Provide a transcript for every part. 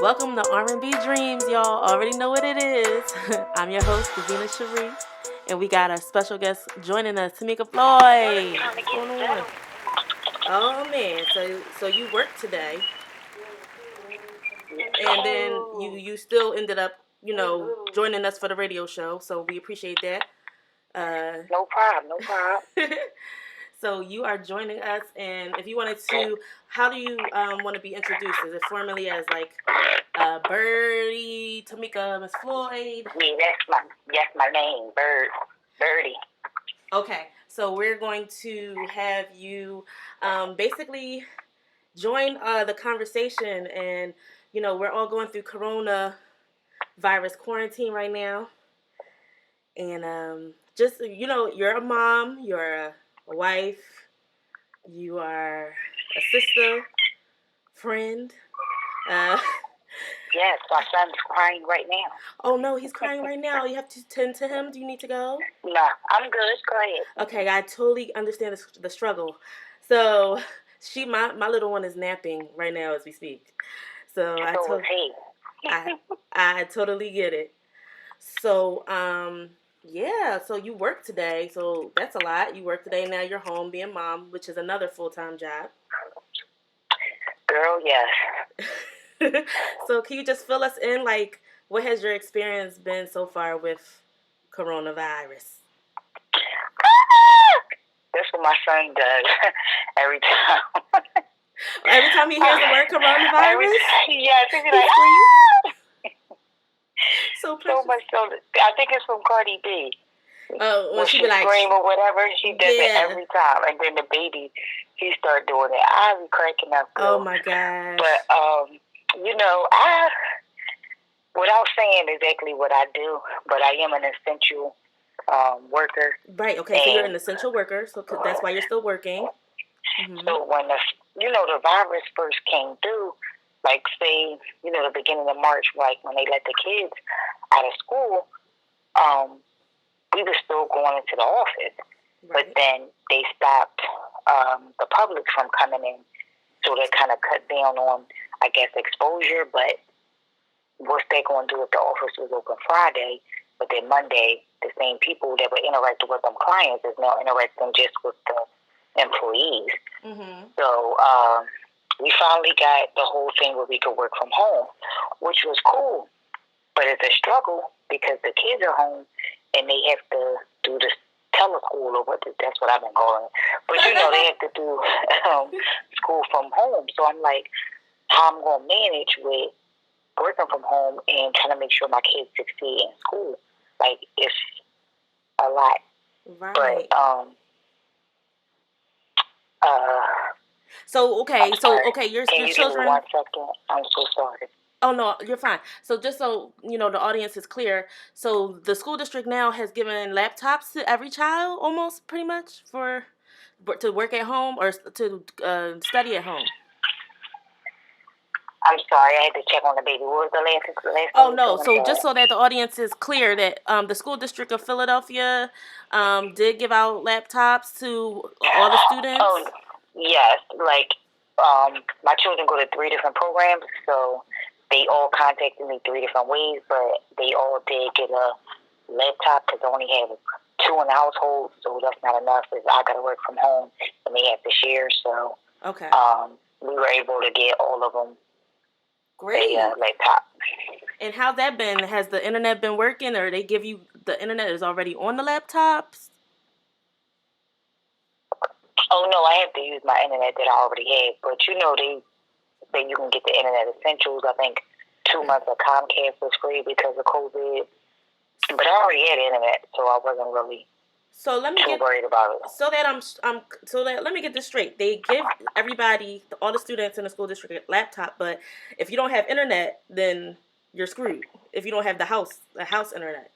Welcome to R&B Dreams, y'all. Already know what it is. I'm your host, Davina Cheri, and we got our special guest joining us, Tamika Floyd. What's going on? Oh man, so you worked today, and then you still ended up, joining us for the radio show. So we appreciate that. No problem, no problem. So you are joining us, and if you wanted to, how do you want to be introduced? Is it formally as like Birdie, Tamika, Miss Floyd? Yeah, that's my name, Birdie. Okay, so we're going to have you basically join the conversation, and we're all going through Corona virus quarantine right now, and just you're a mom, you're a wife, you are a sister, friend. Uh, Yes, my son's crying right now. oh no, he's crying right now. You have to tend to him. Do you need to go? Nah, I'm good. Go ahead. Okay, I totally understand the struggle. So my little one is napping right now as we speak. So So is he. I I totally get it. So yeah, so you work today, so that's a lot. You work today, now you're home being mom, which is another full-time job. Girl, yes. So can you just fill us in, like, what has your experience been so far with coronavirus? That's what my son does every time. Every time he hears the word coronavirus? Yes, he'll be like, so much so. I think it's from Cardi B. Oh, when she be like, scream or whatever, she does it every time. And then the baby, he start doing it. I be cracking up. Oh my gosh. But without saying exactly what I do, but I am an essential worker. Right. Okay. So you're an essential worker. So that's why you're still working. Mm-hmm. So when the virus first came through, like say the beginning of March, like when they let the kids out of school, we were still going into the office, right. But then they stopped the public from coming in, so they kind of cut down on, I guess, exposure. But what's they going to do if the office was open Friday, but then Monday the same people that were interacting with them clients is now interacting just with the employees. Mm-hmm. So we finally got the whole thing where we could work from home, which was cool. But it's a struggle because the kids are home and they have to do this teleschool or that's what I've been calling it. But they have to do school from home. So I'm like, how I'm going to manage with working from home and trying to make sure my kids succeed in school. Like, it's a lot. Right. But, so, okay, your Can you children... give me 1 second? I'm so sorry. Oh, no, you're fine. So just so, the audience is clear, so the school district now has given laptops to every child, almost, pretty much, to work at home or to study at home. I'm sorry, I had to check on the baby. What was the last Oh, no, so just so that the audience is clear that the school district of Philadelphia did give out laptops to all the students. Oh, yes, like my children go to 3 different programs, so they all contacted me 3 different ways, but they all did get a laptop because I only have 2 in the household, so that's not enough. I got to work from home, and they have to share. So okay, we were able to get all of them. Great. A laptop. And how's that been? Has the internet been working, or they give you the internet is already on the laptops? Oh no, I have to use my internet that I already have. But they say you can get the internet essentials. I think 2 months of Comcast was free because of COVID. But I already had internet, so I wasn't really too worried about it. So let me get this straight. They give everybody, all the students in the school district, a laptop, but if you don't have internet, then you're screwed. If you don't have the house internet.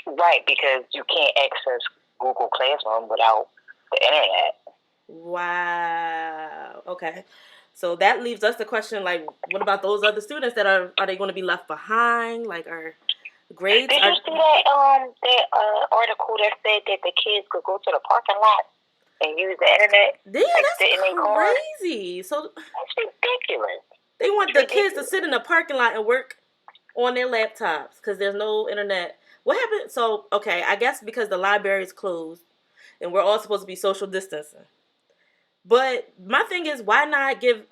Right, because you can't access Google Classroom without the internet. Wow. Okay. So that leaves us the question, like, what about those other students that are they going to be left behind? Like, are grades? Did you see that article that said that the kids could go to the parking lot and use the internet? Yeah, that's crazy. So that's ridiculous. They want the kids to sit in the parking lot and work on their laptops because there's no internet. What happened? So, okay, I guess because the library is closed and we're all supposed to be social distancing. But my thing is, why not give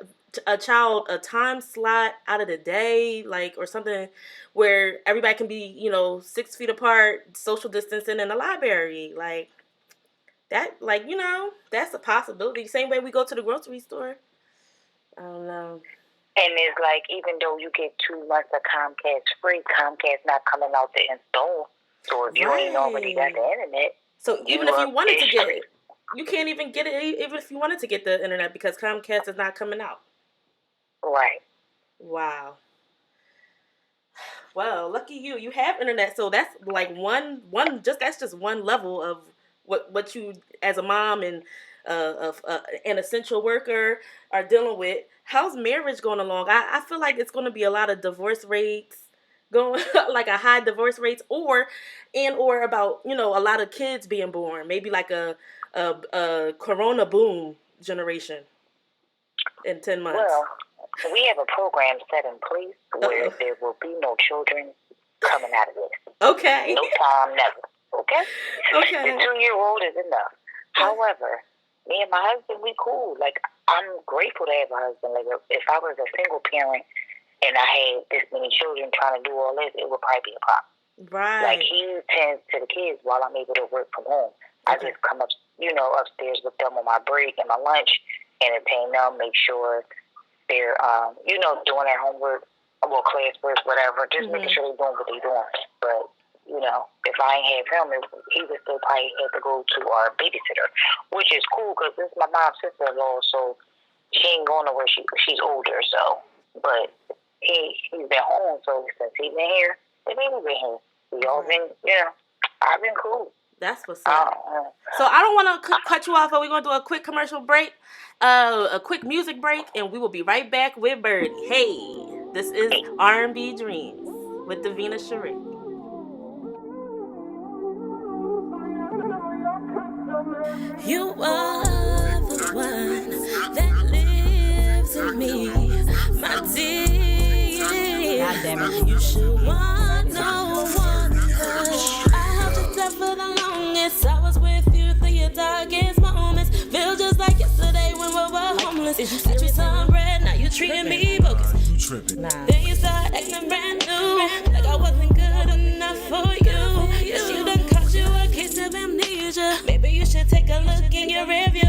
a child a time slot out of the day, like, or something where everybody can be, 6 feet apart, social distancing in the library, like that, like, that's a possibility. Same way we go to the grocery store. I don't know. And it's like, even though you get 2 months of Comcast free, Comcast not coming out to install. So if you ain't already got the internet, so even if you wanted to get it, you can't even get it. Even if you wanted to get the internet, because Comcast is not coming out. Right. Wow. Well, lucky you. You have internet, so that's like that's just one level of what you as a mom and an essential worker are dealing with. How's marriage going along? I feel like it's going to be a lot of divorce rates going, like a high divorce rates, or about a lot of kids being born. Maybe like a corona boom generation in 10 months. Well, we have a program set in place where there will be no children coming out of this. Okay. No time, never. Okay? Okay. The 2-year-old is enough. However, me and my husband, we cool. Like, I'm grateful to have a husband. Like, if I was a single parent and I had this many children trying to do all this, it would probably be a problem. Right. Like, he tends to the kids while I'm able to work from home. I just come up, upstairs with them on my break and my lunch, entertain them, make sure they're, doing their homework, classwork, whatever. Just making sure they're doing what they're doing. But, if I ain't have him, he would still probably have to go to our babysitter, which is cool because this is my mom's sister-in-law, so she ain't going nowhere. She's older, so. But he's been home, so since he's been here, the baby's been here. We all been, I've been cool. That's what's up. So I don't want to cut you off, but we're going to do a quick commercial break, a quick music break, and we will be right back with Birdie. Hey, this is R&B Dreams with Davina Cheri. You are the one that lives in me, my dear. God damn it. You should want no one else. I held you down for the longest. I was with you through your darkest moments. Feel just like yesterday when we were homeless. Got you some bread, now you treating me bogus. You tripping. Then you start acting brand new, like I wasn't good enough for you. Yes, you done caught you a case of amnesia. Maybe you should take a look in your review.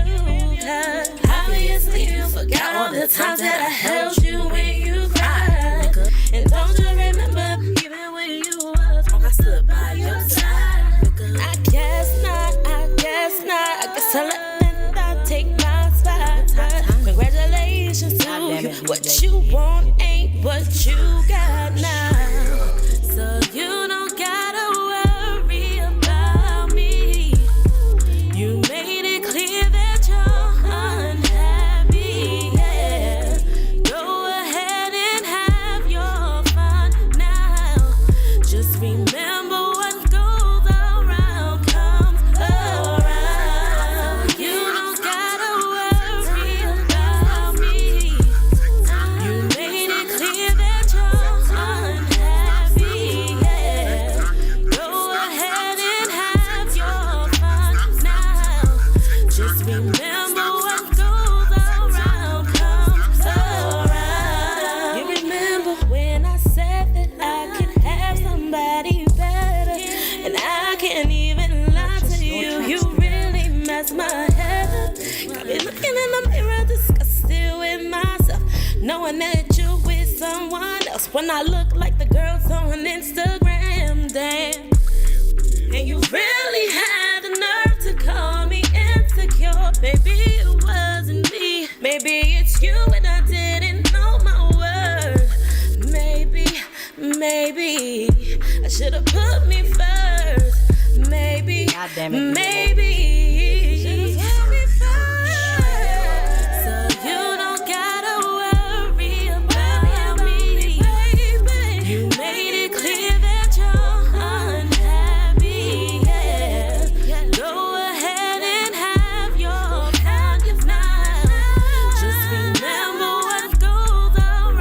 Obviously you forgot all the times that I held you when you cried. And don't you remember, even when you was wrong, I stood by your side. I guess not. I guess I'll let that take my spot. Congratulations to you. What you want ain't what you got now. So you don't gotta worry about me. You made it clear that you're unhappy, yeah. Go ahead and have your fun now. Just remember what goes around comes around. You don't gotta worry about me. You made it clear that you're unhappy, yeah. Go ahead and have your fun now. Just remember what goes around comes around. You remember when I said that I could have somebody better, and I can't even lie to you. You really messed my head up. Got me looking in the mirror, disgusted with myself, knowing that you're with someone else. When I look like the girls on Instagram, damn. And you really had the nerve to call me insecure. Maybe it wasn't me. Maybe it's you and I didn't know my worth. Maybe I should have put me first. Maybe, God damn it, maybe should've put me first. So you don't gotta worry about me, baby. You made it clear that you're unhappy, yeah. Go ahead and have your fun now. Just remember what goes around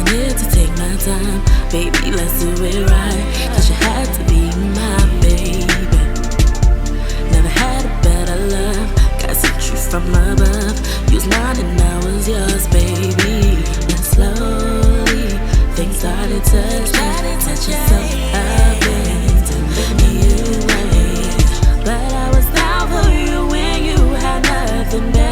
I'm here to take my time, baby, let's do it right. Cause you had to be my baby. Never had a better love, got some truth from above. You was mine and I was yours, baby. And slowly, things started to change. I've been telling you ways, but I was down for you when you had nothing, baby.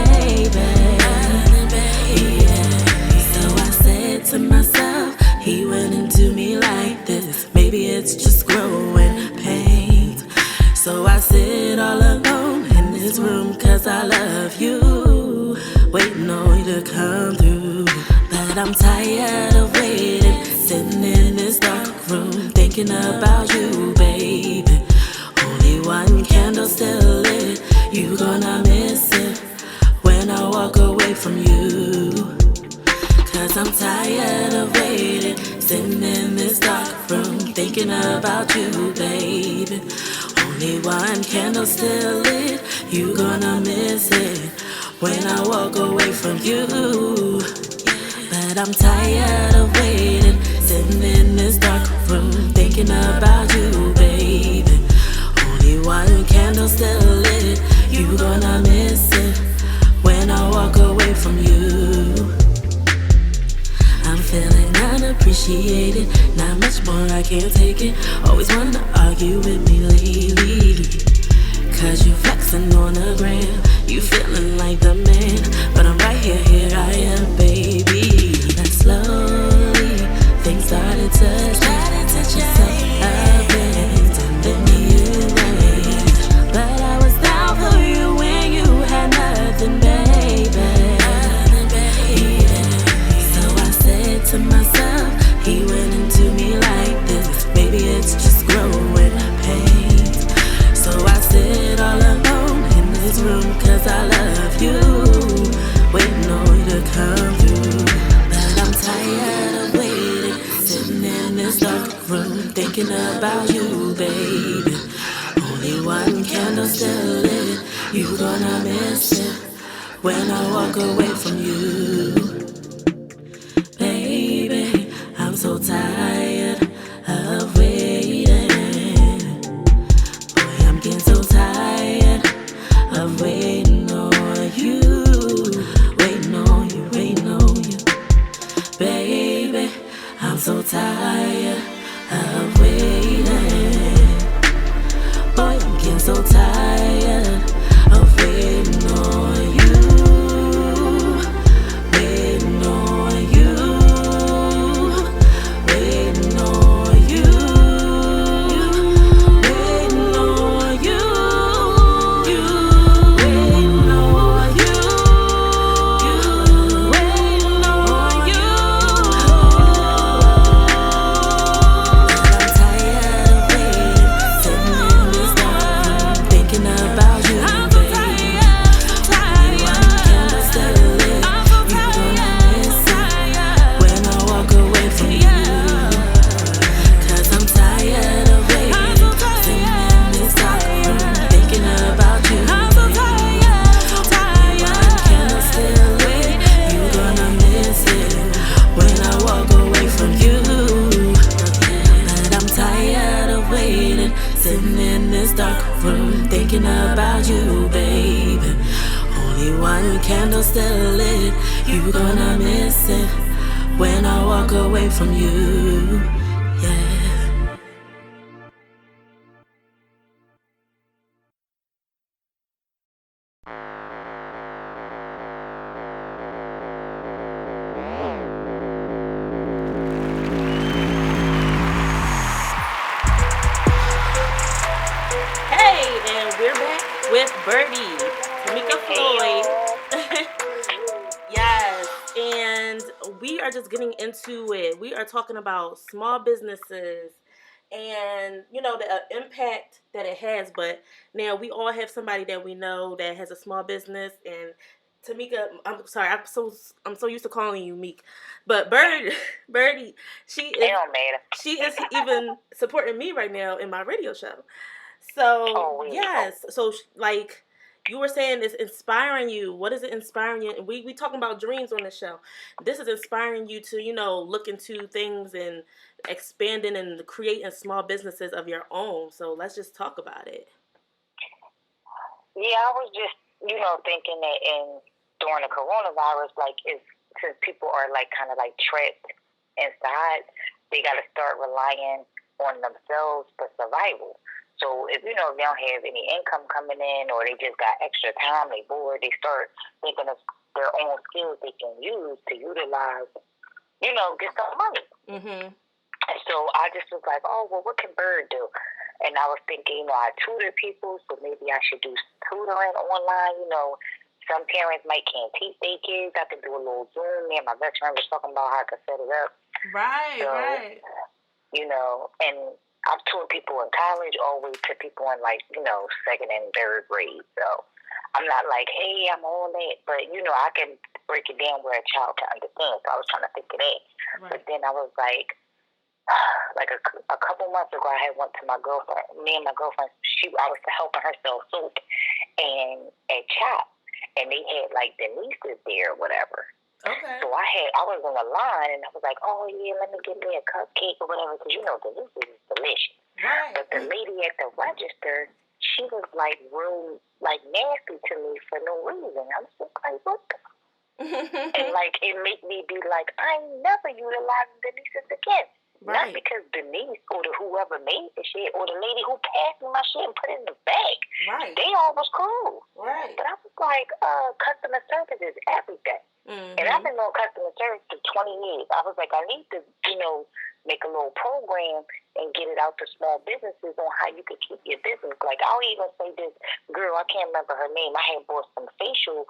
So I said to myself, he went into me like this. Maybe it's just growing pains. So I sit all alone in this room cause I love you, waiting on you to come through. But I'm tired of waiting, sitting in this dark room, thinking about you, baby. Only one candle still lit, you gonna miss it when I walk away from you. Cause I'm tired of waiting, sitting in this dark room, thinking about you, baby. Only one candle still lit, you gonna miss it when I walk away from you. But I'm tired of waiting, sitting in this dark room, thinking about you, baby. Only one candle still lit, you gonna miss it when I walk away from you. I'm feeling unappreciated, not much more, I can't take it. Always wanna argue with me lately, cause you flexing on the gram, you feeling like the man. But I'm right here, here I am, baby. And slowly, things started to change. I've been telling you ways, but I was down for you when you had nothing, baby. To myself, he went into me like this. Maybe it's just growing pains. So I sit all alone in this room cause I love you, waiting on you to come through. But I'm tired of waiting, sitting in this dark room, thinking about you, baby. Only one candle still lit, you gonna miss it when I walk away from you. I'm so tired of waiting. Boy, I'm getting so tired of waiting on you. Waiting on you, waiting on you. Baby, I'm so tired of waiting. Boy, I'm getting so tired of waiting on you. Waiting on you. Sitting in this dark room, thinking about you, baby. Only one candle still lit, you gonna miss it when I walk away from you, yeah. With Birdie, Tamika Floyd. Yes, and we are just getting into it. We are talking about small businesses and, you know, the impact that it has. But now we all have somebody that we know that has a small business. And Tamika, I'm sorry, I'm so used to calling you Meek, but Birdie, she is even supporting me right now in my radio show. So yes, so like, you were saying it's inspiring you. What is it inspiring you? We talking about dreams on the show. This is inspiring you to, look into things and expanding and creating small businesses of your own. So let's just talk about it. Yeah, I was just, thinking that during the coronavirus, like, since people are, like, kind of, like, trapped inside, they got to start relying on themselves for survival. So if, if they don't have any income coming in or they just got extra time, they bored, they start thinking of their own skills they can use to utilize, get some money. Mm-hmm. And so I just was like, oh, well, what can Bird do? And I was thinking, I tutor people, so maybe I should do tutoring online. Some parents might can't teach their kids. I could do a little Zoom. Me and my best friend was talking about how I could set it up. Right, so, right. And I've taught people in college all the way to people in, like, second and third grade. So I'm not like, hey, I'm all that. But, I can break it down where a child can understand. So I was trying to think of that. Right. But then I was like a couple months ago, I had went to my girlfriend. Me and my girlfriend, I was helping her sell soap and at Chop, and they had like the nieces there or whatever. Okay. So I was on the line, and I was like, oh yeah, let me get me a cupcake or whatever, because the nieces is delicious. Right. But the lady at the register, she was like real like nasty to me for no reason. I was just like, what the? And like it made me be like, I ain't never utilizing the nieces again. Right. Not because Denise or whoever made the shit or the lady who passed me my shit and put it in the bag. Right. They all was cool. Right. But I was like, customer service is everything. Mm-hmm. And I've been on customer service for 20 years. I was like, I need to, make a little program and get it out to small businesses on how you could keep your business. Like, I'll even say this girl, I can't remember her name. I had bought some facial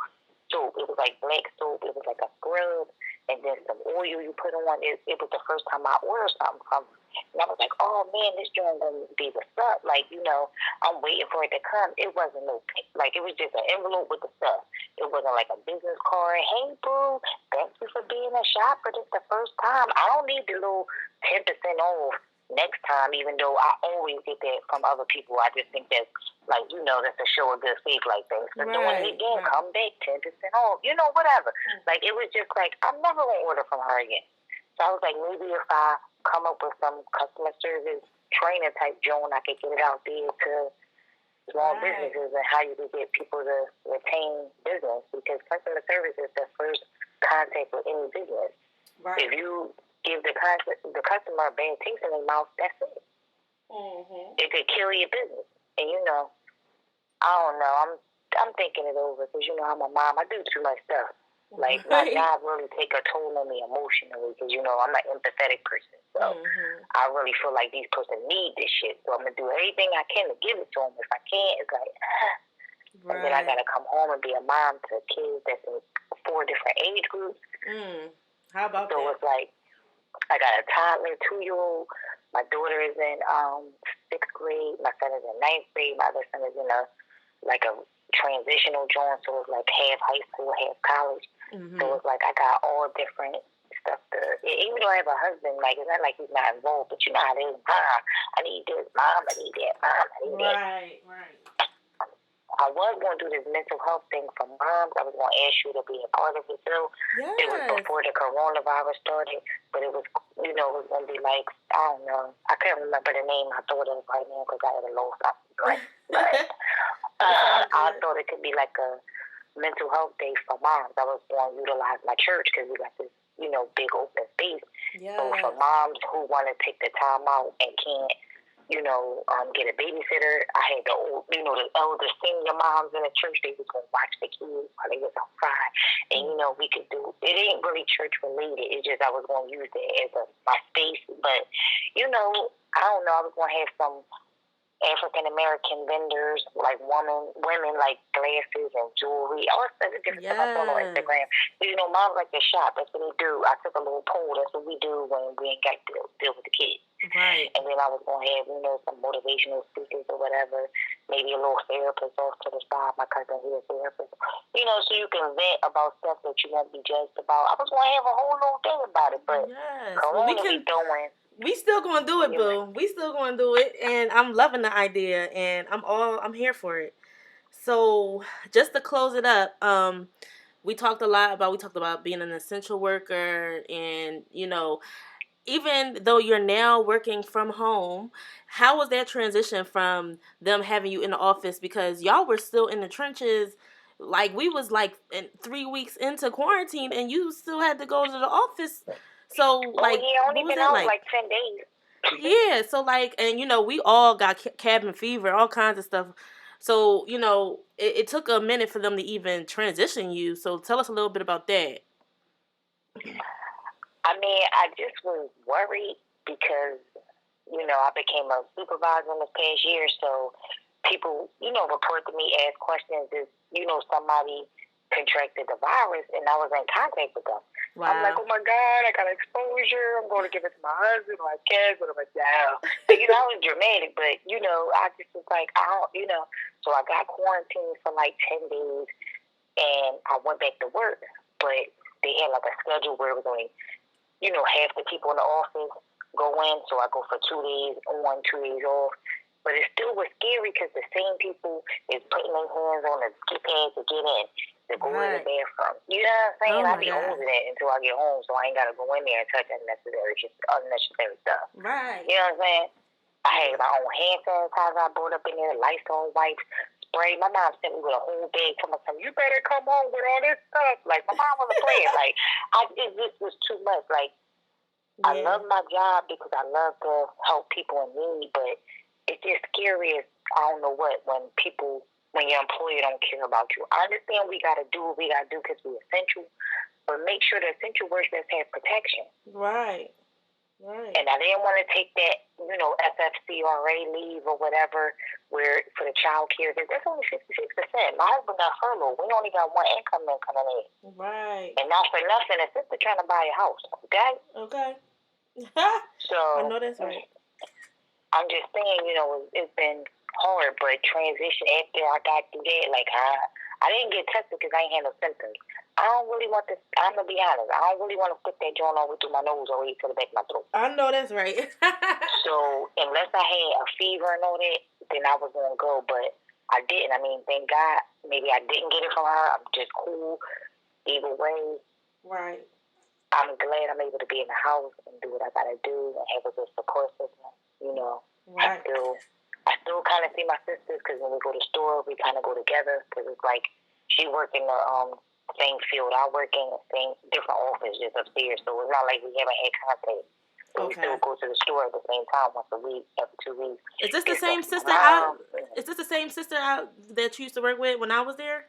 soap. It was like black soap. It was like a scrub. And then some oil you put on. It was the first time I ordered something from. And I was like, oh, man, this joint going to be what's up. Like, I'm waiting for it to come. It wasn't it was just an envelope with the stuff. It wasn't like a business card. Hey, boo, thank you for being a shopper. This the first time. I don't need the little 10% off next time, even though I always get that from other people. I just think that's, like, that's a show of good faith, like, thanks for doing it again. Right. Come back, 10% off, whatever. Like, it was just like, I'm never going to order from her again. So I was like, maybe if I come up with some customer service training type Joan, I could get it out there to small businesses and how you can get people to retain business, because customer service is the first contact with any business. Right. If you give the customer a bad taste in their mouth, that's it. Mm-hmm. It could kill your business. And I don't know. I'm thinking it over because I'm a mom. I do too much stuff. Like my job really take a toll on me emotionally because I'm an empathetic person. So I really feel like these person need this shit. So I'm gonna do everything I can to give it to them. If I can't, it's like, and then I gotta come home and be a mom to kids that's in 4 different age groups. How about that? So it's like I got a toddler, 2-year-old. My daughter is in 6th grade. My son is in 9th grade. My other son is in a transitional joint, so it's like half high school, half college. Mm-hmm. So it's like I got all different stuff. Even though I have a husband, like it's not like he's not involved, but you know how it is. Mom, I need this. Mom, I need that. Mom, I need that. Right. I was going to do this mental health thing for moms. I was going to ask you to be a part of it too. Yes. It was before the coronavirus started, but it was, it was going to be like, I don't know. I can't remember the name I thought of right now because I had a low something. But I thought it could be like a mental health day for moms. I was going to utilize my church because we got this, big open space. Yes. So for moms who want to take the time out and can't, get a babysitter. I had the old, the elder senior moms in the church. They was going to watch the kids while they was outside. And, we could do, it ain't really church related. It's just I was going to use it as my space. But, I don't know. I was going to have some African American vendors, like women like glasses and jewelry, all sorts of different stuff I saw on Instagram. But, moms like to shop. That's what they do. I took a little poll. That's what we do when we ain't got to deal with the kids. Right. And then I was going to have, some motivational speakers or whatever, maybe a little therapist off to the side. My cousin, he's a therapist. So you can vent about stuff that you won't be judged about. I was going to have a whole little thing about it, but we still gonna do it, boo. We still gonna do it, and I'm loving the idea, and I'm here for it. So just to close it up, we talked about being an essential worker, and even though you're now working from home, how was that transition from them having you in the office, because y'all were still in the trenches, like we was like 3 weeks into quarantine and you still had to go to the office. So like, only what was been that out like? 10 days. Yeah, so like, and we all got cabin fever, all kinds of stuff. So it took a minute for them to even transition you. So tell us a little bit about that. I mean, I just was worried because, I became a supervisor in this past year, so people, report to me, ask questions if, somebody contracted the virus, and I was in contact with them. Wow. I'm like, oh my God, I got exposure. I'm going to give it to my husband or my kids. But I'm like, no. I was dramatic, but, I just was like, I don't, So I got quarantined for like 10 days, and I went back to work. But they had like a schedule where it was only, half the people in the office go in. So I go for 2 days on, 2 days off. But it still was scary because the same people is putting their hands on the keypad to get in, to go in the bathroom. You know what I'm saying? I be holding it until I get home, so I ain't got to go in there and touch unnecessary stuff. Right. You know what I'm saying? I had my own hand sanitizer I brought up in there, Lysol wipes, spray. My mom sent me with a whole bag, telling me, you better come home with all this stuff. Like, my mom wasn't playing. Like, it just was too much. Like, I love my job because I love to help people in need, but it's just scary as I don't know what when your employer don't care about you. I understand we got to do what we got to do because we're essential, but make sure the essential workers have protection. Right. Right. And I didn't want to take that, FFCRA leave or whatever, where for the child care, because that's only 56%. My husband got furloughed. We only got one income coming in. Right. And not for nothing, a sister trying to buy a house. Okay? Okay. So I know that's right. I'm just saying, it's been hard, but transition after I got through that, like I didn't get tested because I ain't had no symptoms. I don't really want to, I'm going to be honest, I don't really want to put that joint over through my nose or to the back of my throat. I know that's right. So unless I had a fever and all that, then I was going to go, but I didn't. I mean, thank God, maybe I didn't get it from her. I'm just cool. Either way. Right. I'm glad I'm able to be in the house and do what I got to do and have a good support system, Right. I still kind of see my sisters because when we go to the store, we kind of go together because it's like she work in the same field I work in, the same different office just upstairs. So it's not like we haven't had contact. So we still go to the store at the same time once a week, every 2 weeks. Is this the same sister out? Is this the same sister out that you used to work with when I was there?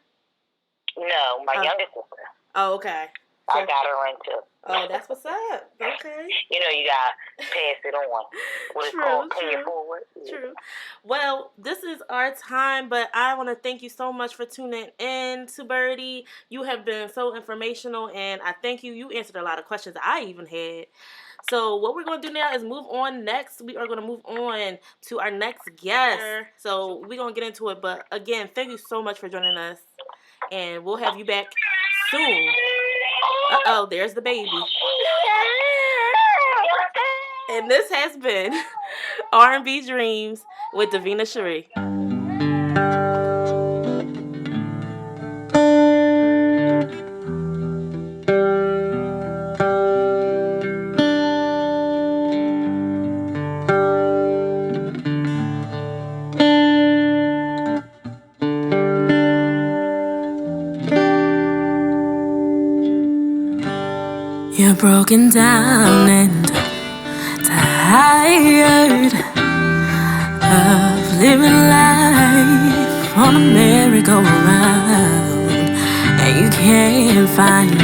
No, my youngest sister. Oh, okay. I got her in too. Oh, that's what's up. Okay. You gotta pass it on. What it's called, pay it forward. True. Well, this is our time, but I want to thank you so much for tuning in to Birdie. You have been so informational, and I thank you. You answered a lot of questions I even had. So what we're going to do now is move on next. We are going to move on to our next guest. So we're going to get into it. But again, thank you so much for joining us. And we'll have you back soon. Uh-oh, there's the baby. And this has been R&B Dreams with Davina Cheri. You're broken down and tired of living life on a merry-go-round, and you can't find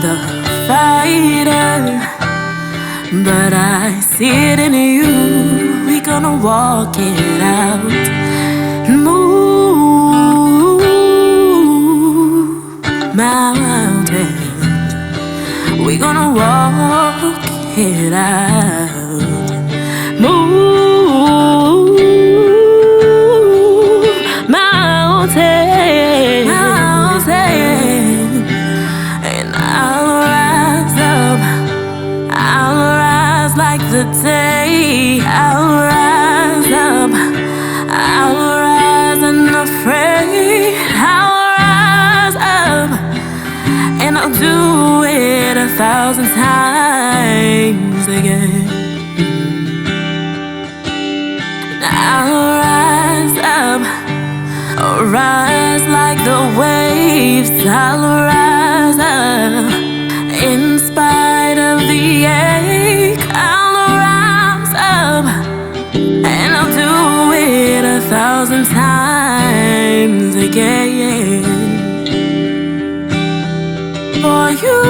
the fighter, but I see it in you. We gonna walk it out, move mountains. We gonna walk it out, move mountains, and I'll rise like the day. I'll rise up, I'll rise unafraid. I'll do it 1,000 times again. I'll rise up, I'll rise like the waves. I'll rise up, in spite of the ache. I'll rise up, and I'll do it 1,000 times again. For you,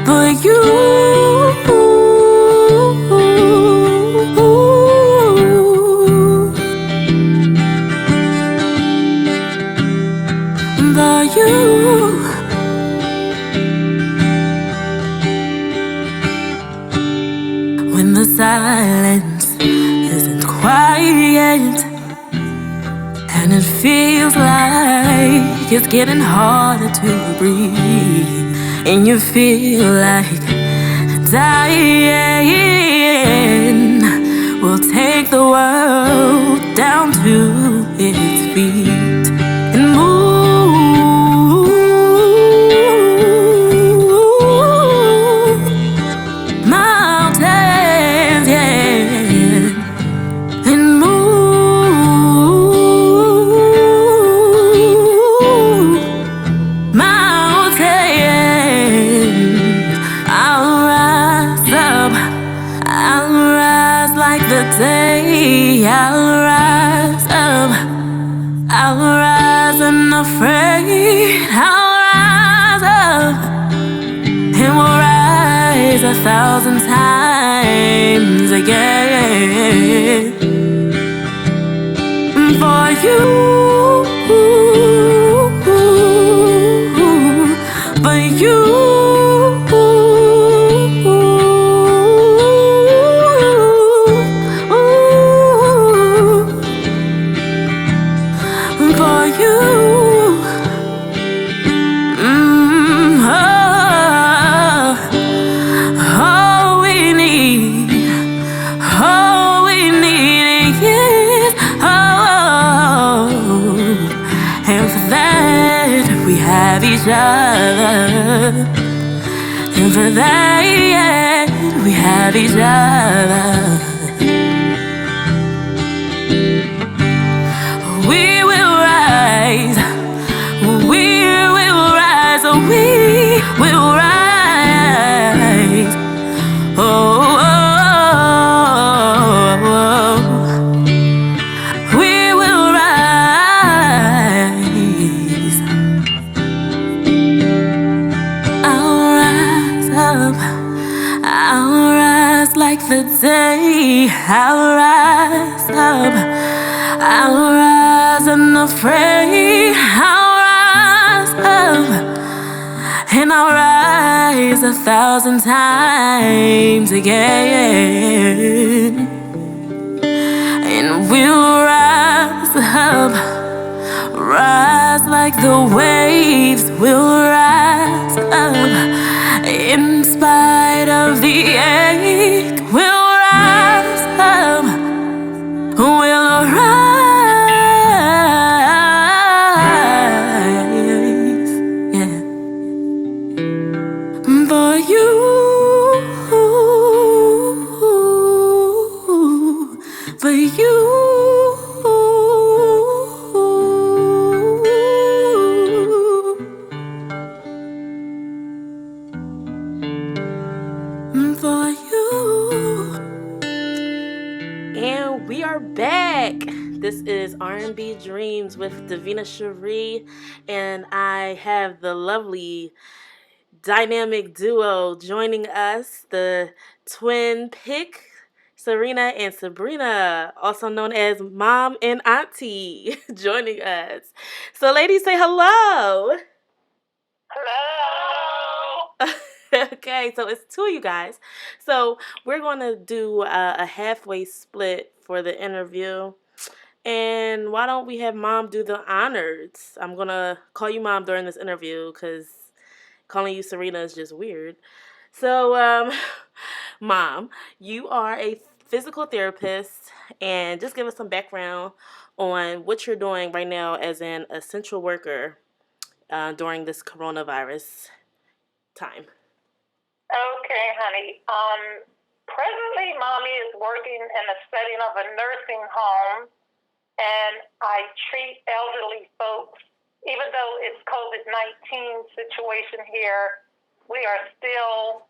for you, for you. When the silence isn't quiet, and it feels like it's getting harder to breathe, and you feel like dying, we'll take the world down to its feet and move mountains, yeah, and move mountains. I'll rise up, I'll rise like the day. I'll rise up, I'll rise unafraid. I'll rise up, and we'll rise 1,000 times again. For you, for you, for you. All we need is hope, and for that we have each other, and for that we have each other. We will rise, we will rise, we will rise. Oh, we will rise. I'll rise up, I'll rise like the day. I'll rise up, I'll rise unafraid. I'll rise up, and I'll rise 1,000 times again. And we'll rise up, rise like the waves. We'll rise up, in spite of the ache. We'll rise up, we'll rise, yeah. For you, for you, for you. And we are back. This is R&B Dreams with Davina Cheri, and I have the lovely dynamic duo joining us, the twin pick, Serena and Sabrina, also known as Mom and Auntie, joining us. So ladies, say hello. Hello. Okay, so it's two of you guys. So we're going to do a halfway split for the interview. And why don't we have Mom do the honors? I'm going to call you Mom during this interview because calling you Serena is just weird. So, Mom, you are a physical therapist, and just give us some background on what you're doing right now as an essential worker during this coronavirus time. Okay, honey. Presently, mommy is working in a setting of a nursing home, and I treat elderly folks. Even though it's COVID-19 situation here, we are still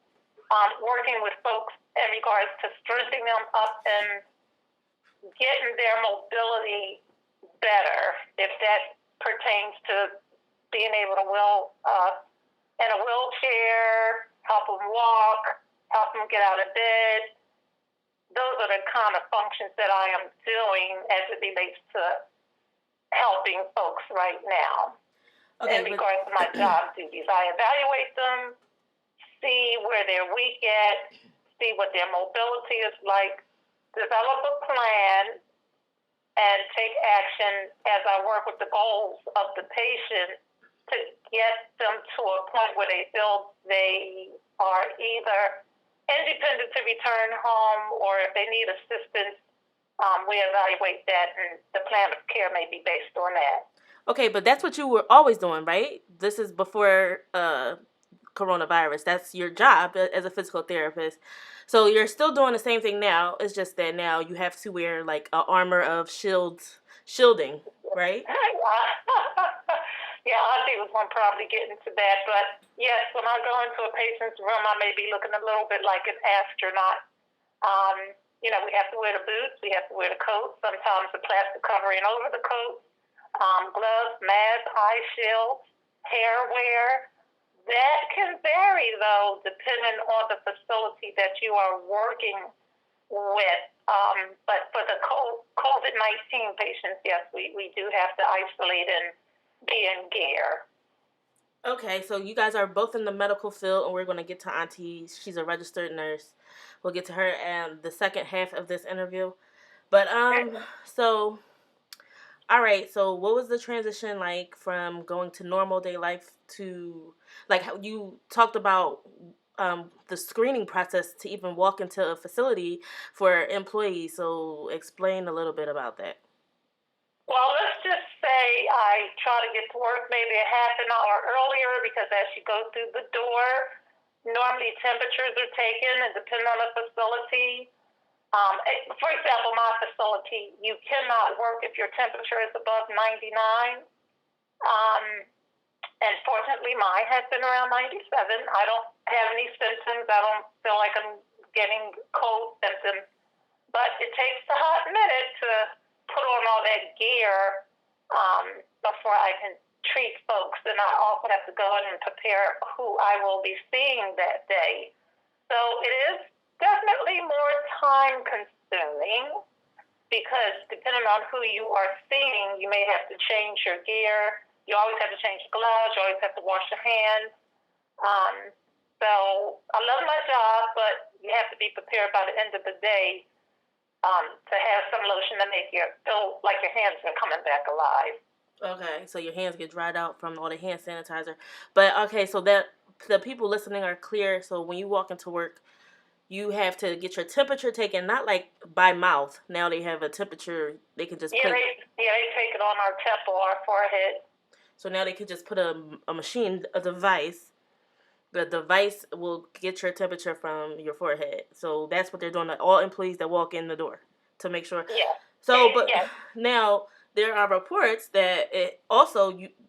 working with folks in regards to strengthening them up and getting their mobility better, if that pertains to being able to in a wheelchair, help them walk, help them get out of bed. Those are the kind of functions that I am doing as it relates to helping folks right now. In regards to my job duties, I evaluate them, see where they're weak at, see what their mobility is like, develop a plan, and take action as I work with the goals of the patient to get them to a point where they feel they are either independent to return home, or if they need assistance, we evaluate that, and the plan of care may be based on that. Okay, but that's what you were always doing, right? This is before coronavirus. That's your job as a physical therapist. So you're still doing the same thing now. It's just that now you have to wear like an armor of shielding, right? Yeah, Auntie was going to probably get into that. But yes, when I go into a patient's room, I may be looking a little bit like an astronaut. We have to wear the boots, we have to wear the coat, sometimes the plastic covering over the coat, gloves, mask, eye shields, hair wear. That can vary, though, depending on the facility that you are working with. But for the COVID-19 patients, yes, we do have to isolate and be in gear. Okay, so you guys are both in the medical field, and we're going to get to Auntie. She's a registered nurse. We'll get to her in the second half of this interview. But, so, all right, so what was the transition like from going to normal day life to, like, how you talked about the screening process to even walk into a facility for employees. So explain a little bit about that. Well, let's just say I try to get to work maybe a half an hour earlier, because as you go through the door, normally temperatures are taken, and depending on the facility. For example, my facility, you cannot work if your temperature is above 99. And fortunately, mine has been around 97. I don't have any symptoms. I don't feel like I'm getting cold symptoms. But it takes a hot minute to put on all that gear before I can treat folks. And I also have to go in and prepare who I will be seeing that day. So it is definitely more time consuming, because depending on who you are seeing, you may have to change your gear. You always have to change gloves. You always have to wash your hands. So I love my job, but you have to be prepared by the end of the day to have some lotion to make you feel like your hands are coming back alive. Okay, so your hands get dried out from all the hand sanitizer. But okay, so that the people listening are clear. So when you walk into work, you have to get your temperature taken, not like by mouth. Now they have a temperature, they can just they take it on our temple, our forehead. So now they can just put a machine, a device. The device will get your temperature from your forehead. So that's what they're doing to all employees that walk in the door to make sure. Yeah. So, but now there are reports that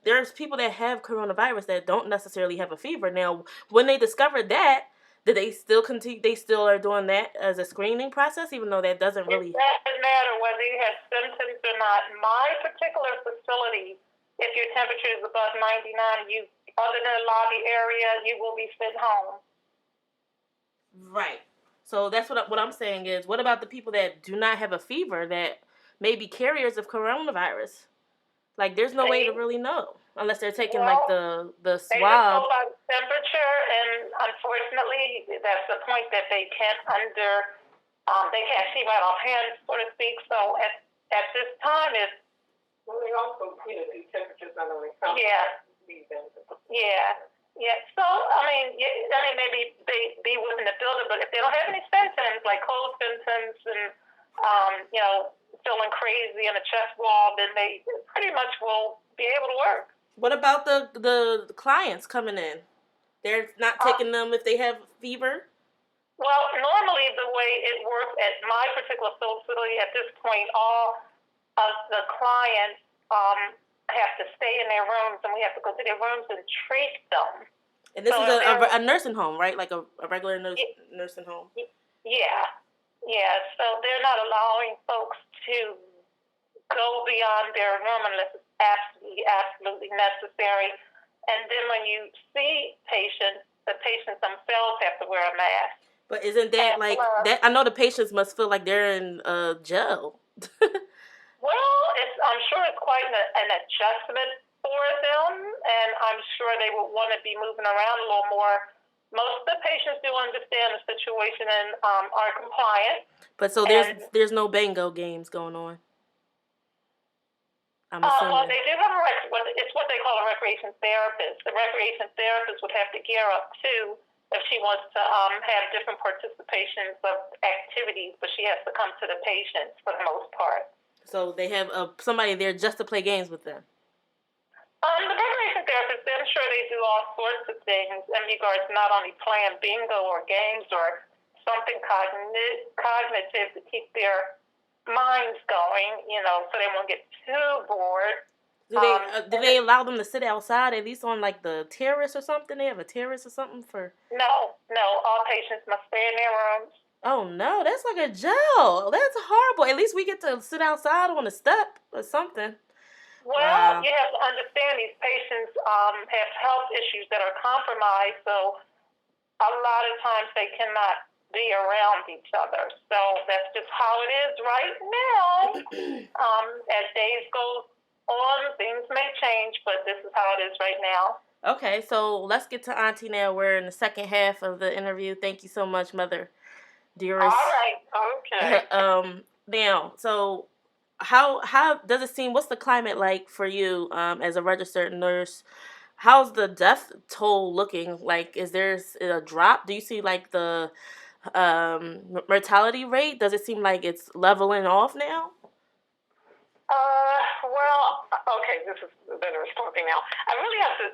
there's people that have coronavirus that don't necessarily have a fever. Now, when they discovered that, did they still continue? They still are doing that as a screening process, even though that doesn't really. It doesn't matter whether you have symptoms or not. My particular facility, if your temperature is above 99, other than the lobby area, you will be sent home. Right. So that's what I'm saying is, what about the people that do not have a fever that may be carriers of coronavirus? Like, there's no way to really know unless they're taking the swab. They just go by temperature, and unfortunately, that's the point that they can't they can't see right offhand, so to speak. So at this time, it's. Well, they also, do temperatures not only come. Yeah. Yeah. So, maybe they be within the building, but if they don't have any symptoms, like cold symptoms and, feeling crazy and a chest wall, then they pretty much will be able to work. What about the clients coming in? They're not taking them if they have fever? Well, normally the way it works at my particular facility at this point, all of the clients have to stay in their rooms, and we have to go to their rooms and treat them. And this So is if they're- a nursing home, right? Like a regular nursing home. Yeah. So they're not allowing folks to go beyond their room unless it's absolutely necessary. And then when you see patients, the patients themselves have to wear a mask. But isn't that like that? I know the patients must feel like they're in jail. Well, I'm sure it's quite an adjustment for them, and I'm sure they would want to be moving around a little more. Most of the patients do understand the situation and are compliant. But so there's no bingo games going on. I'm assuming. Well, they do have it's what they call a recreation therapist. The recreation therapist would have to gear up too if she wants to have different participations of activities, but she has to come to the patients for the most part. So they have somebody there just to play games with them. The recreation therapist, I'm sure they do all sorts of things in regards to not only playing bingo or games or something cognitive to keep their minds going, so they won't get too bored. Do they allow them to sit outside, at least on like the terrace or something? They have a terrace or something for? No. All patients must stay in their rooms. Oh no, that's like a jail. That's horrible. At least we get to sit outside on a step or something. Well, wow. You have to understand these patients have health issues that are compromised, so a lot of times they cannot be around each other. So that's just how it is right now. As days go on, things may change, but this is how it is right now. Okay, so let's get to Auntie now. We're in the second half of the interview. Thank you so much, Mother Dearest. All right. Okay. Now, so how does it seem? What's the climate like for you as a registered nurse? How's the death toll looking? Like, is there a drop? Do you see like the mortality rate? Does it seem like it's leveling off now? Well, okay, this is the nurse talking now. I really have to,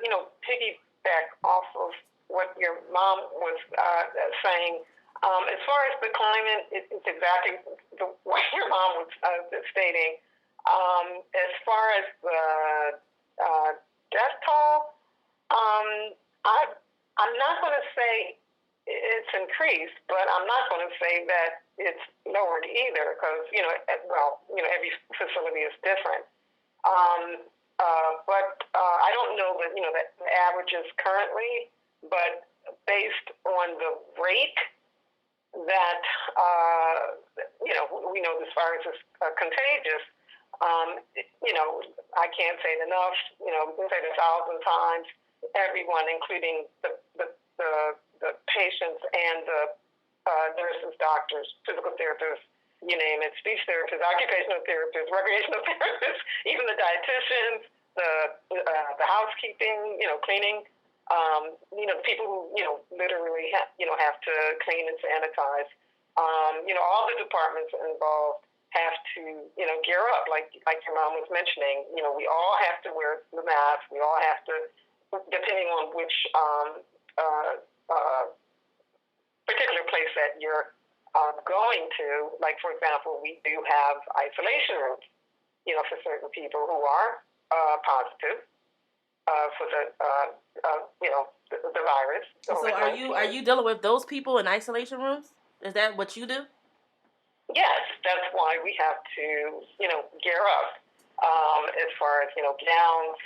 piggyback off of what your mom was saying. As far as the climate, it's exactly what your mom was stating. As far as the death toll, I'm not going to say it's increased, but I'm not going to say that it's lowered either, because every facility is different. But I don't know that the averages currently, but based on the rate that we know this virus is contagious. I can't say it enough. We can say it 1,000 times. Everyone, including the patients and the nurses, doctors, physical therapists, you name it, speech therapists, occupational therapists, recreational therapists, even the dietitians, the housekeeping, cleaning, people who, literally have to clean and sanitize. All the departments involved have to, gear up, like your mom was mentioning. We all have to wear the mask. We all have to, depending on which particular place that you're going to. Like, for example, we do have isolation rooms, for certain people who are positive for the virus. So are you dealing with those people in isolation rooms? Is that what you do? Yes, that's why we have to, gear up as far as, gowns,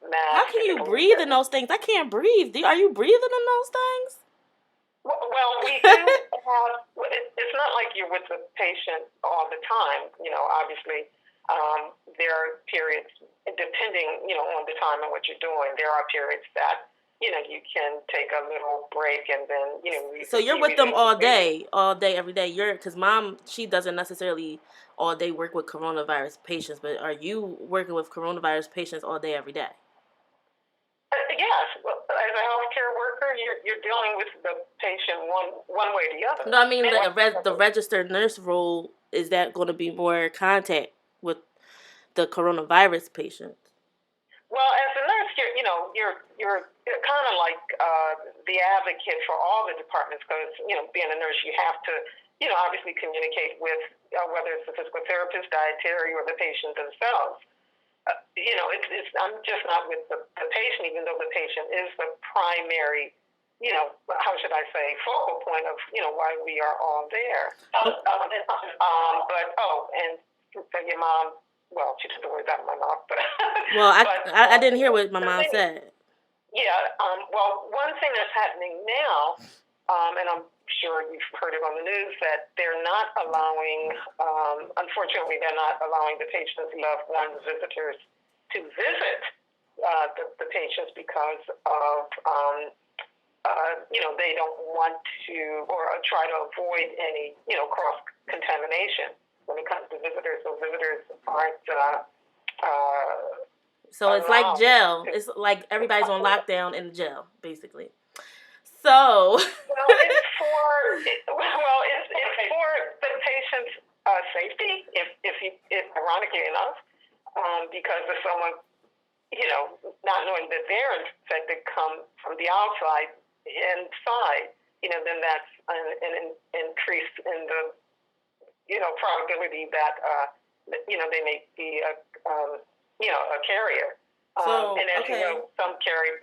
masks. How can you breathe in those things? I can't breathe. Are you breathing in those things? Well, we do have, it's not like you're with the patient all the time. Obviously, there are periods, depending, on the time and what you're doing, there are periods that, you can take a little break and then, So you're with them all day, every day. Because Mom, she doesn't necessarily all day work with coronavirus patients, but are you working with coronavirus patients all day, every day? Yes. Well, as a healthcare worker, you're dealing with the patient one way or the other. No, I mean the registered nurse role, is that going to be more contact with the coronavirus patients? Well, as a nurse, you're kind of like the advocate for all the departments because being a nurse, you have to obviously communicate with whether it's the physical therapist, dietary, or the patient themselves. I'm just not with the patient, even though the patient is the primary, how should I say, focal point of why we are all there. But your mom. Well, she took the words out of my mouth, but Well, I didn't hear what my mom said. Yeah. Well, one thing that's happening now, and I'm sure you've heard it on the news, that they're not allowing. Unfortunately, they're not allowing the patients' loved ones, visitors, to visit the patients because of they don't want to or try to avoid any cross contamination. When it comes to visitors, so visitors aren't. So it's like jail. It's like everybody's on lockdown in the jail, basically. So. It's for the patient's safety. If ironically enough, because if someone, not knowing that they're infected, come from the outside inside, then that's an increase in the probability that they may be a carrier. And as you know, some carrier,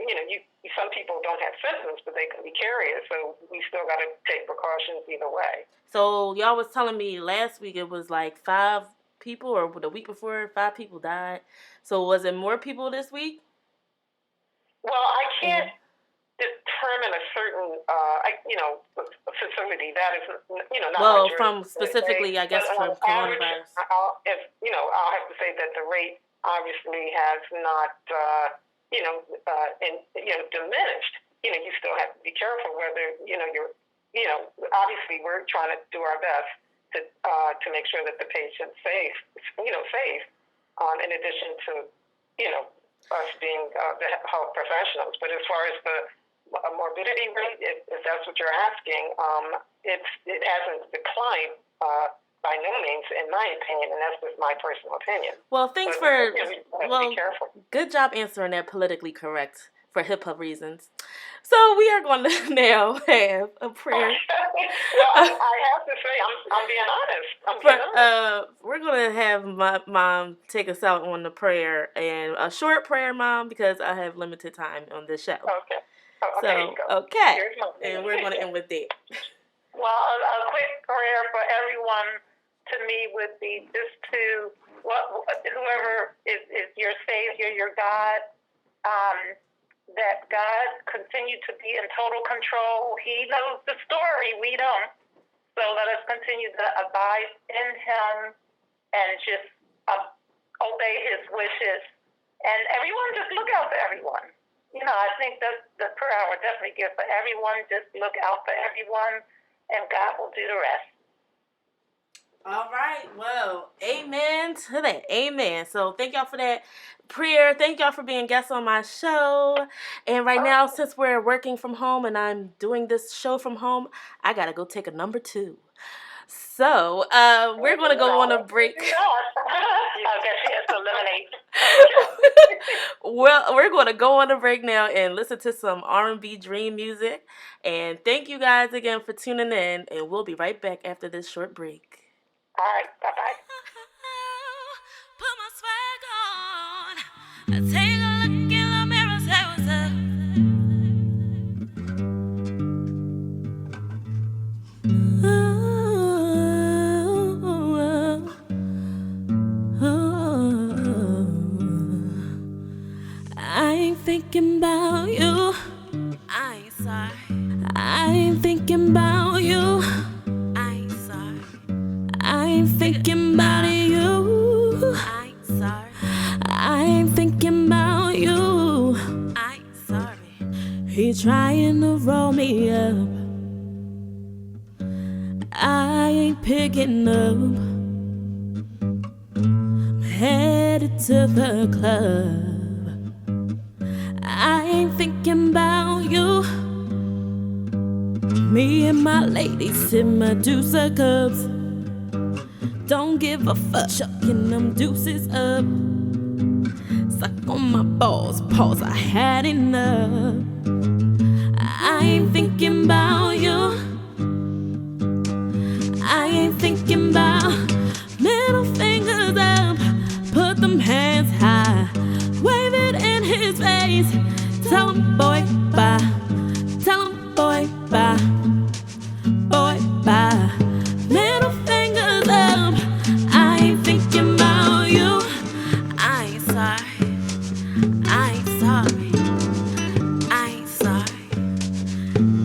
some people don't have symptoms, but they can be carriers. So we still got to take precautions either way. So y'all was telling me last week it was like 5 people, or the week before 5 people died. So was it more people this week? Well, I can't determine a certain, facility that is, not. Well, from specifically, I guess, from coronavirus. I'll have to say that the rate obviously has not, diminished. You still have to be careful whether, you're, obviously we're trying to do our best to make sure that the patient's safe. In addition to, us being the health professionals. But as far as the morbidity rate, if that's what you're asking, it hasn't declined by no means, in my opinion, and that's just my personal opinion. Well, thanks be careful. Good job answering that politically correct for HIPAA reasons. So we are going to now have a prayer. Well, I have to say, I'm being honest. We're going to have my mom take us out on the prayer, and a short prayer, Mom, because I have limited time on this show. Okay. Okay. And we're going to end with that. Well, a quick prayer for everyone to me would be just to whoever is your Savior, your God, that God continue to be in total control. He knows the story. We don't. So let us continue to abide in Him and just obey His wishes. And everyone, just look out for everyone. I think that's the prayer I would definitely give for everyone. Just look out for everyone, and God will do the rest. All right. Well, amen to that. Amen. So thank y'all for that prayer. Thank y'all for being guests on my show. And right now, since we're working from home and I'm doing this show from home, I got to go take a number 2. So we're going to go on a break. I guess she has to eliminate. Well, we're going to go on a break now and listen to some R&B dream music. And thank you guys again for tuning in. And we'll be right back after this short break. All right, bye-bye. Put my swag on. Take a look in the mirror, say what's up. I ain't thinking about you. I ain't sorry. I ain't thinking about you. I ain't sorry. I ain't thinking about you. I ain't sorry. I ain't thinking about you. I ain't sorry. He trying to roll me up. I ain't picking up. I'm headed to the club. I ain't thinking about you. Me and my ladies in Medusa cups. don't give a fuck. Chucking them deuces up. Suck on my balls, pause, I had enough. I ain't thinking about you. I ain't thinking about middle fingers up. Put them hands high, wave it in his face. Tell him, boy, bye. Tell him, boy, bye. Boy, bye. Middle fingers up. I ain't thinking about you. I ain't sorry. I ain't sorry. I ain't sorry.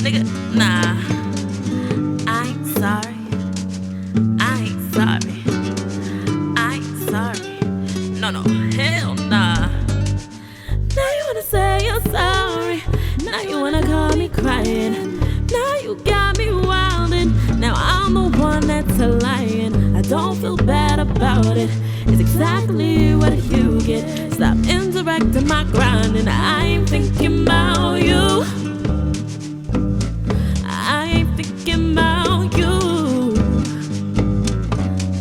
Nigga, nah. I ain't sorry. I ain't sorry. I ain't sorry. No, hell nah. Now you wanna say you're sorry. Now you wanna call me crying. Now you got me wildin'. Now I'm the one that's lying. I don't feel bad about it. It's exactly what you get. Stop interrupting my grind, and I ain't thinking about you. I ain't thinking about you.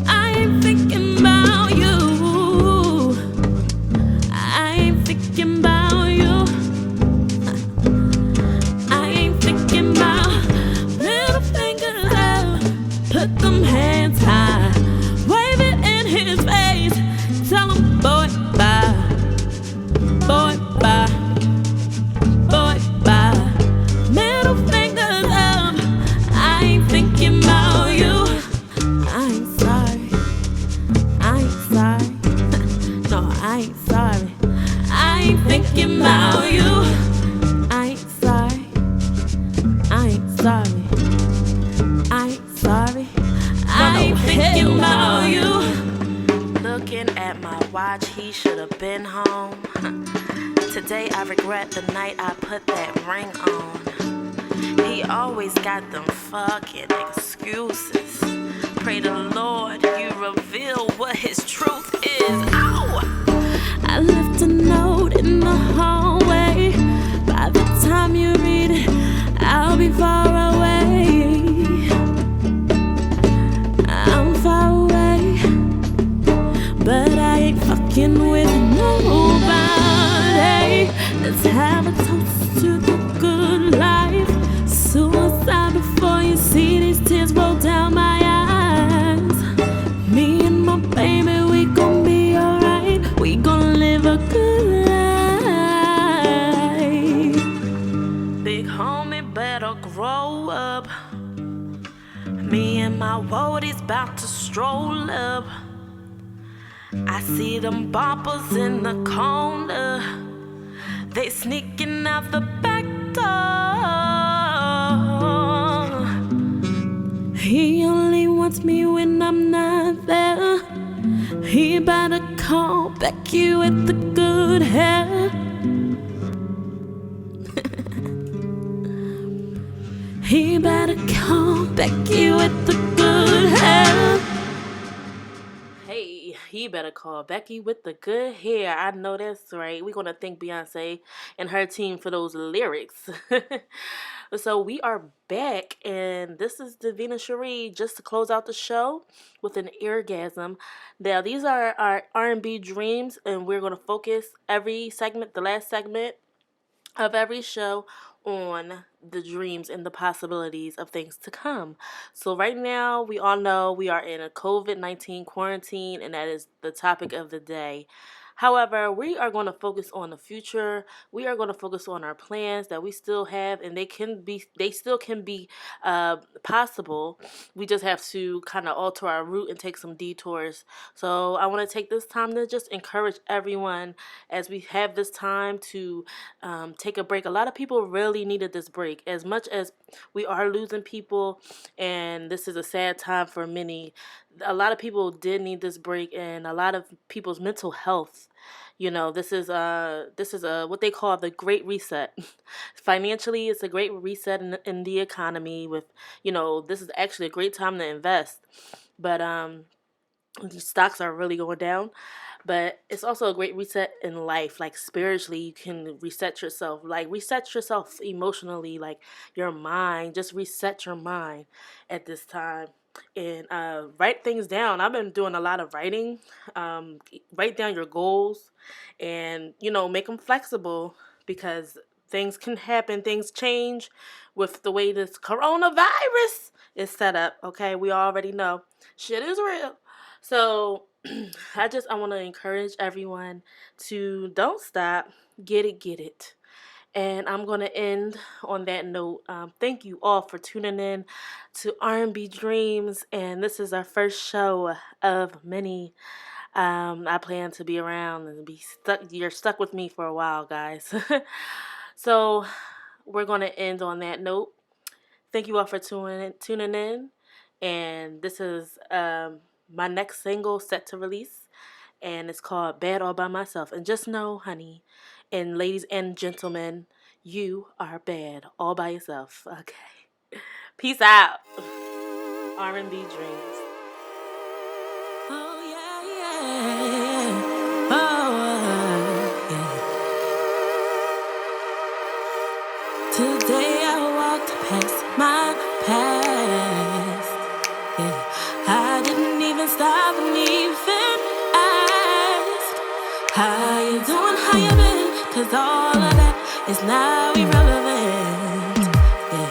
I ain't thinking about you. I ain't thinking about you. I ain't thinking about middle fingers up. Put them hands high, wave it in his face. Tell him, boy, bye. Boy, bye. Boy, bye. Middle fingers up. I ain't thinking about you. I ain't sorry. I ain't sorry. No, I ain't sorry. I ain't thinking about you. I ain't sorry. I ain't sorry. I ain't sorry. I ain't thinking about you. Looking at my watch, he should have been home. Today I regret the night I put that ring on. He always got them fucking excuses. Pray the Lord you reveal what his truth is. Ow! I left a note in the hallway. By the time you read it, I'll be far away. I'm far away, but I ain't fucking with nobody. Let's have a toast to the good life. Suicide before you see these tears roll down my eyes. Me and my baby, we gon' be alright. We gon' live a good life. Big homie better grow up. Me and my woadies bout to stroll up. I see them boppers in the corner. They sneaking out the back door. He only wants me when I'm not there. He better call Becky with the good hair. He better call Becky with the good hair. Hey, he better call Becky with the good hair. I know that's right. We're going to thank Beyonce and her team for those lyrics. So we are back, and this is Davina Cheri just to close out the show with an eargasm. Now, these are our R&B dreams, and we're going to focus every segment, the last segment of every show, on the dreams and the possibilities of things to come. So right now, we all know we are in a COVID-19 quarantine, and that is the topic of the day. However, we are going to focus on the future. We are going to focus on our plans that we still have, and they still can be possible. We just have to kind of alter our route and take some detours. So I want to take this time to just encourage everyone as we have this time to take a break. A lot of people really needed this break. As much as we are losing people, and this is a sad time for many, a lot of people did need this break, and a lot of people's mental health. This is what they call the Great Reset. Financially, it's a great reset in the economy. With this is actually a great time to invest, but these stocks are really going down. But it's also a great reset in life. Like spiritually, you can reset yourself. Like reset yourself emotionally, like your mind. Just reset your mind at this time. And write things down. I've been doing a lot of writing. Write down your goals, and make them flexible, because things can happen. Things change with the way this coronavirus is set up. Okay, we already know shit is real. So I want to encourage everyone to don't stop, get it. And I'm going to end on that note. Thank you all for tuning in to R&B Dreams, and this is our first show of many. I plan to be around and be stuck. You're stuck with me for a while, guys. So we're going to end on that note. Thank you all for tuning in. And this is my next single set to release, and it's called Bad All By Myself. And just know, honey, and ladies and gentlemen, you are bad all by yourself. Okay. Peace out. R&B Dreams. Oh, yeah. Oh, yeah. Today I walked past my past. Yeah. I didn't even stop and even ask, how you doing, how you been? 'Cause all of that is now irrelevant. Yeah.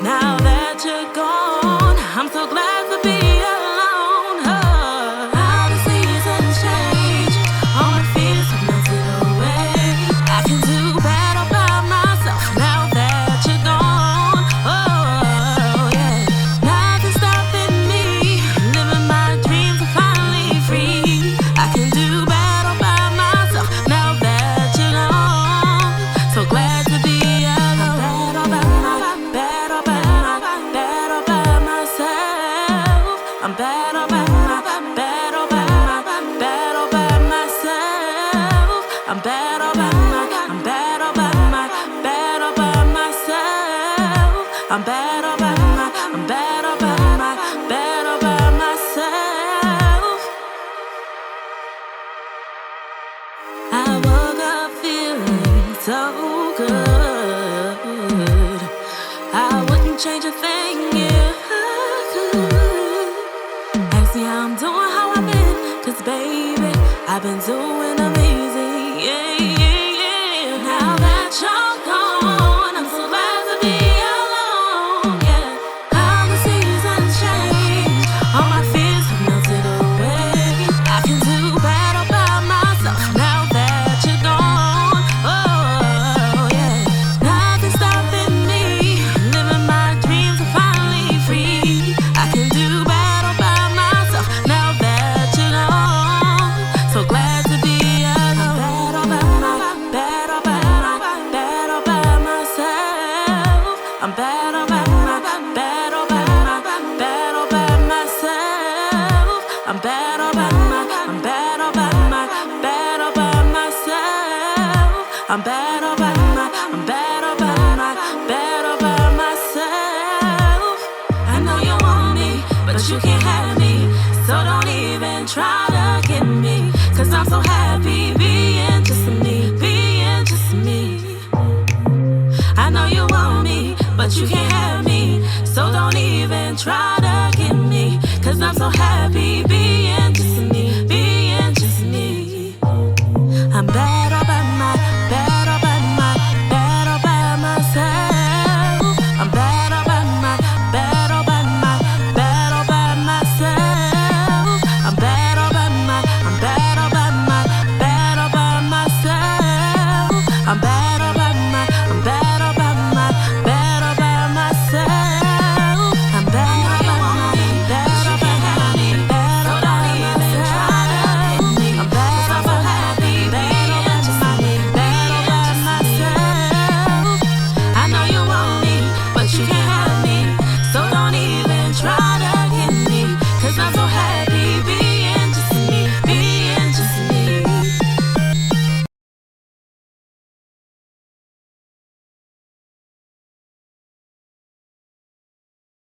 Now that you're gone, I'm so glad to be alone. Oh, how the seasons change, all my fears have melted away. I can do better by myself now that you're gone. Oh, yeah. Nothing's stopping me, living my dreams are finally free. I can do better by myself now that you're gone. So glad to be alone. Bad all by myself. I'm bad all by myself. I'm bad all by myself. I'm bad all by myself. I'm bad all by myself. I woke up feeling so good. I wouldn't change a thing if I could. Ask me how I'm doing, how I've been. 'Cause baby, I've been doing amazing. Yeah. Now that you're gone, I'm so glad to be alone. Yeah. How the seasons change, all my fears have melted away. I can do better by myself now that you're gone. Oh, yeah. Nothing's stopping me, living my dreams are finally free. I can do better by myself now that you're gone. So glad to be alone. Bad all by myself. I'm bad all by myself. I'm bad all by myself. I'm bad all by myself. I know you want me, but you can't have me. So don't even try to get me. 'Cause I'm so happy being just me. I know you want me, but you can't have me. So don't even try to get me. 'Cause I'm so happy being